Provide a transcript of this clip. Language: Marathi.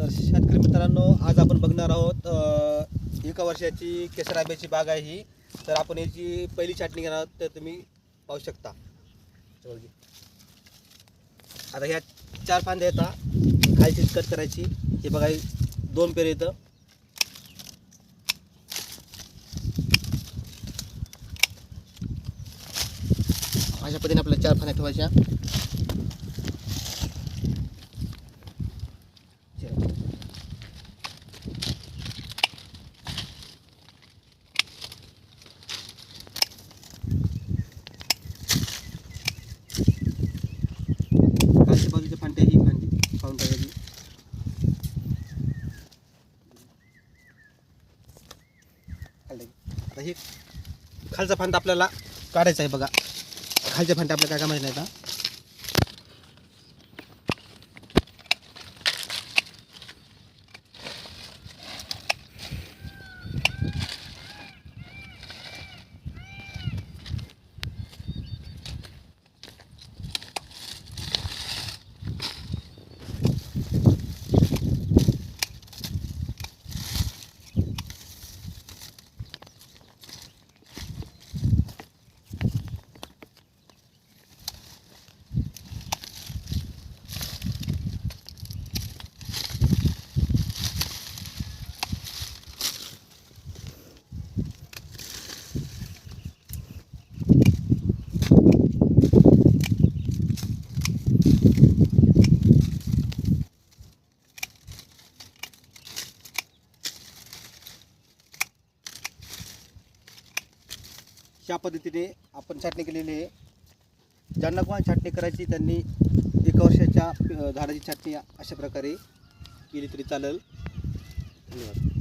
तर शेतकरी मित्रांनो, आज आपण बघणार आहोत 1 वर्षाची केसर आंब्याची बाग आहे ही. तर आपण याची पहिली छाटणी घेणार आहोत. तर तुम्ही पाहू शकता. आता ह्या 4 फांद्या येतात, खालची कट करायची. हे बघा, 2 पेर येतं. अशा पद्धतीने आपल्याला 4 फांद्या ठेवायच्या. खालच्या बाजूच्या फांद्या ही फांदी काढून टाकायची. आता हे खालचा फांदा आपल्याला काढायचा आहे. बघा, खालच्या फांद्या आपल्याला काय कामायचं नाही. आता ह्या पद्धतीने आपण छाटणी केलेली आहे. ज्यांना कोण छाटणी करायची त्यांनी 1 वर्षाच्या झाडाची छाटणी अशा प्रकारे केली तरी चालेल. धन्यवाद.